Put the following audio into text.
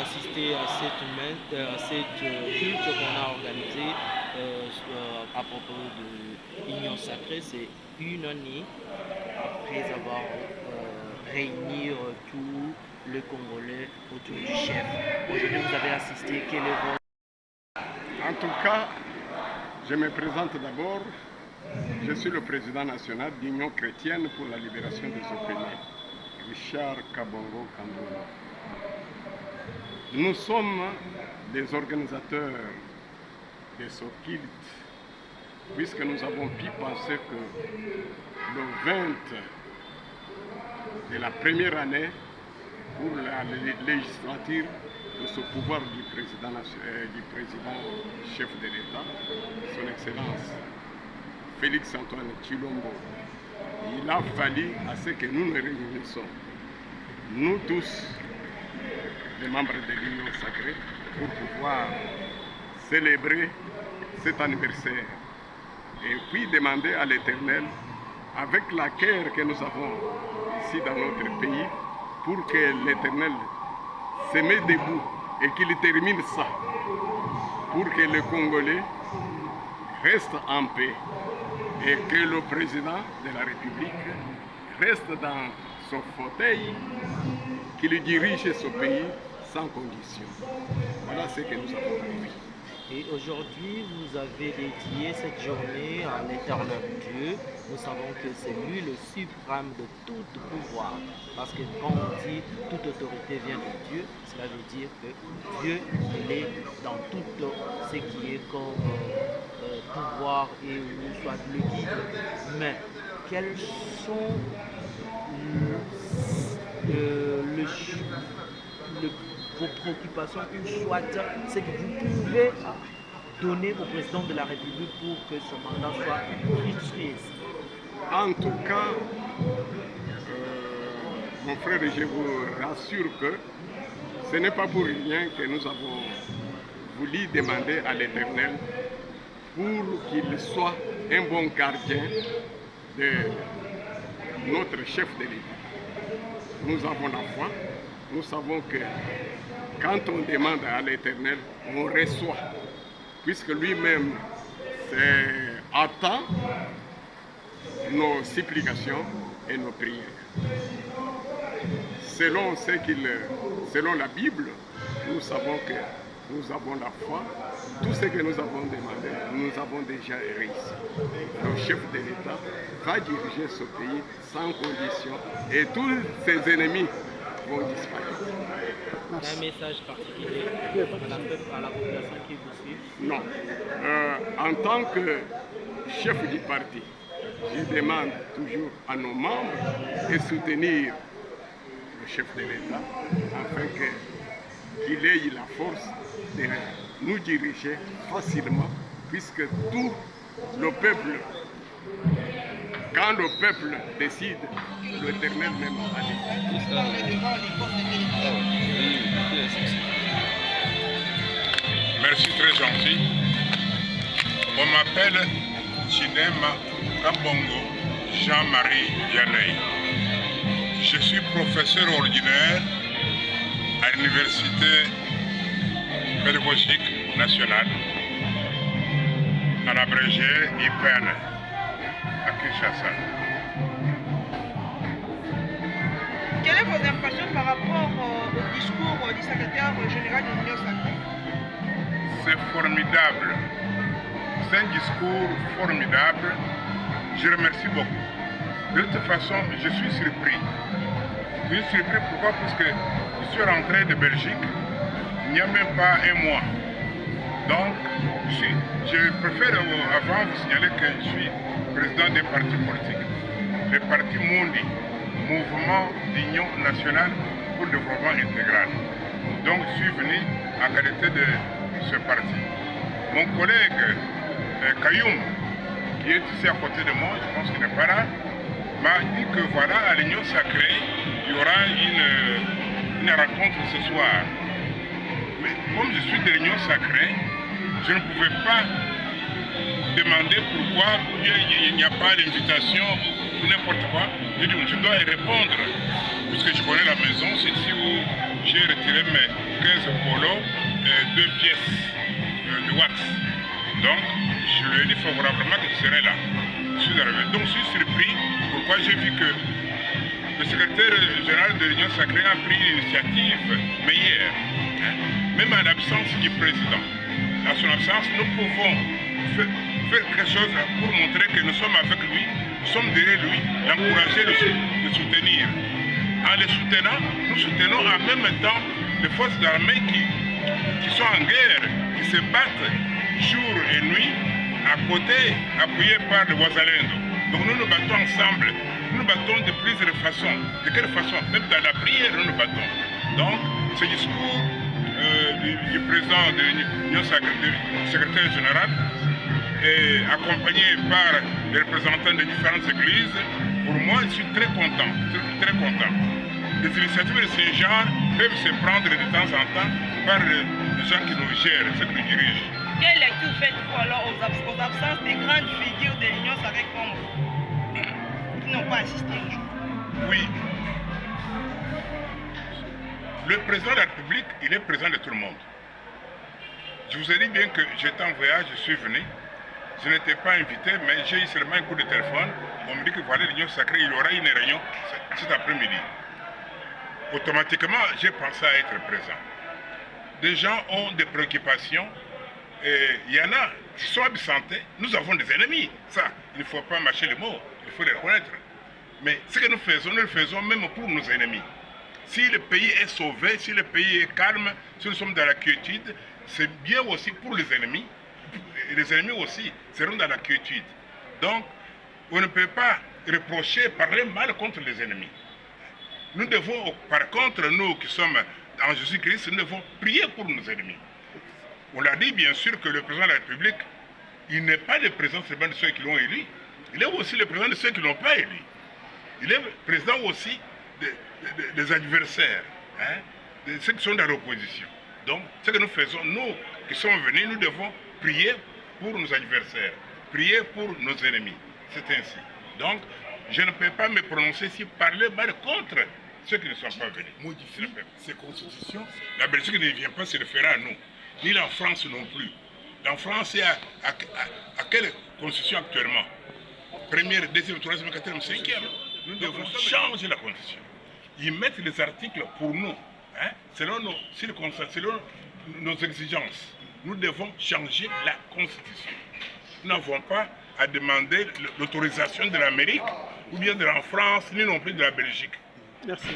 d'assister à cette culte qu'on a organisée à propos de l'Union sacrée. C'est une année après avoir réuni tout le Congolais autour du chef. Aujourd'hui, vous avez assisté. Quel est votre... En tout cas, je me présente d'abord. Je suis le président national d'Union chrétienne pour la libération des opprimés, Richard Kabongo Kamboulo. Nous sommes les organisateurs de ce culte, puisque nous avons pu penser que le 20 de la première année pour la législature de ce pouvoir du président chef de l'État, son Excellence Félix Antoine Tshilombo, il a fallu à ce que nous nous réunissons, nous tous, les membres de l'Union sacrée, pour pouvoir célébrer cet anniversaire et puis demander à l'Éternel, avec la guerre que nous avons ici dans notre pays, pour que l'Éternel se mette debout et qu'il termine ça, pour que les Congolais restent en paix et que le président de la République reste dans son fauteuil, qu'il dirige ce pays sans condition. Voilà ce que nous avons compris. Et aujourd'hui, vous avez dédié cette journée à l'Éternel Dieu. Nous savons que c'est lui le suprême de tout pouvoir. Parce que quand on dit toute autorité vient de Dieu, cela veut dire que Dieu, il est dans tout ce qui est comme pouvoir et ou soit le guide. Mais quels sont vos préoccupations ou soit ce que vous pouvez donner au président de la République pour que son mandat soit fructueux? En tout cas, mon frère, je vous rassure que ce n'est pas pour rien que nous avons voulu demander à l'Éternel pour qu'il soit un bon gardien de notre chef de l'État. Nous avons la foi, nous savons que quand on demande à l'Éternel, on reçoit, puisque lui-même attend nos supplications et nos prières. Selon la Bible, nous savons que nous avons la foi. Tout ce que nous avons demandé, nous avons déjà réussi. Le chef de l'État va diriger ce pays sans condition et tous ses ennemis vont disparaître. Un message particulier à la population qui vous suit? Non. En tant que chef du parti, je demande toujours à nos membres de soutenir le chef de l'État afin qu'il ait la force de nous diriger facilement, puisque tout le peuple, quand le peuple décide, l'Éternel même a dit. Merci, très gentil. On m'appelle Chinema Kabongo Jean-Marie Vianney. Je suis professeur ordinaire à l'Université pédagogique nationale, en abrégé IPN, à Kinshasa. Quelles sont vos impressions par rapport au discours du secrétaire général de l'Union sacrée? C'est formidable. C'est un discours formidable. Je remercie beaucoup. De toute façon, je suis surpris. Je suis surpris pourquoi? Parce que je suis rentré de Belgique il n'y a même pas un mois. Donc, je préfère avant vous signaler que je suis président d'un parti politique, le parti Mundi, Mouvement d'Union nationale pour le développement intégral. Donc, je suis venu en qualité de ce parti. Mon collègue Kayoum, qui est ici à côté de moi, je pense qu'il n'est pas là, m'a dit que voilà, à l'Union sacrée, il y aura une rencontre ce soir. Mais comme je suis de l'Union sacrée, je ne pouvais pas demander pourquoi il n'y a pas d'invitation ou n'importe quoi. Je dois y répondre, puisque je connais la maison, c'est ici où j'ai retiré mes 15 favorablement que je serais là. Je suis arrivé. Donc je suis surpris pourquoi j'ai vu que le secrétaire général de l'Union sacrée a pris l'initiative meilleure, hein, même en l'absence du président. En son absence, nous pouvons faire quelque chose pour montrer que nous sommes avec lui, nous sommes derrière lui, l'encourager, le soutenir. En le soutenant, nous soutenons en même temps les forces armées qui sont en guerre, qui se battent jour et nuit à côté, appuyés par les Wazalendo. Donc nous nous battons ensemble, nous nous battons de plusieurs façons. De quelle façon? Même dans la prière, nous nous battons. Donc ce discours du président de l'Union sacrée, du secrétaire général, est accompagné par les représentants des différentes églises. Pour moi, je suis très content, très content. Les initiatives de ce genre peuvent se prendre de temps en temps par les gens qui nous gèrent, ceux qui nous dirigent. Quelle lecture faites-vous alors aux absences des grandes figures de l'Union sacrée comme vous, qui n'ont pas assisté aujourd'hui? Oui. Le président de la République, il est président de tout le monde. Je vous ai dit bien que j'étais en voyage, je suis venu. Je n'étais pas invité, mais j'ai eu seulement un coup de téléphone. On me dit que voilà l'Union sacrée, il y aura une réunion cet après-midi. Automatiquement, j'ai pensé à être présent. Des gens ont des préoccupations. Et il y en a qui sont absentés. Nous avons des ennemis. Ça, il ne faut pas mâcher les mots. Il faut les reconnaître. Mais ce que nous le faisons même pour nos ennemis. Si le pays est sauvé, si le pays est calme, si nous sommes dans la quiétude, c'est bien aussi pour les ennemis. Et les ennemis aussi seront dans la quiétude. Donc, on ne peut pas reprocher, parler mal contre les ennemis. Nous devons, par contre, nous qui sommes en Jésus-Christ, nous devons prier pour nos ennemis. On l'a dit bien sûr que le président de la République, il n'est pas le président seulement de ceux qui l'ont élu, il est aussi le président de ceux qui ne l'ont pas élu. Il est président aussi des adversaires, hein, de ceux qui sont dans l'opposition. Donc, ce que nous faisons, nous qui sommes venus, nous devons prier pour nos adversaires, prier pour nos ennemis. C'est ainsi. Donc, je ne peux pas me prononcer si parler mal contre ceux qui ne sont pas venus. Modifier ces constitutions. La Belgique ne vient pas se référer à nous, ni la France non plus. La France est à quelle constitution actuellement? Première, deuxième, troisième, quatrième, cinquième. Nous devons changer la constitution. Ils mettent les articles pour nous, hein, selon nos circonstances, selon nos exigences. Nous devons changer la constitution. Nous n'avons pas à demander l'autorisation de l'Amérique ou bien de la France, ni non plus de la Belgique. Merci.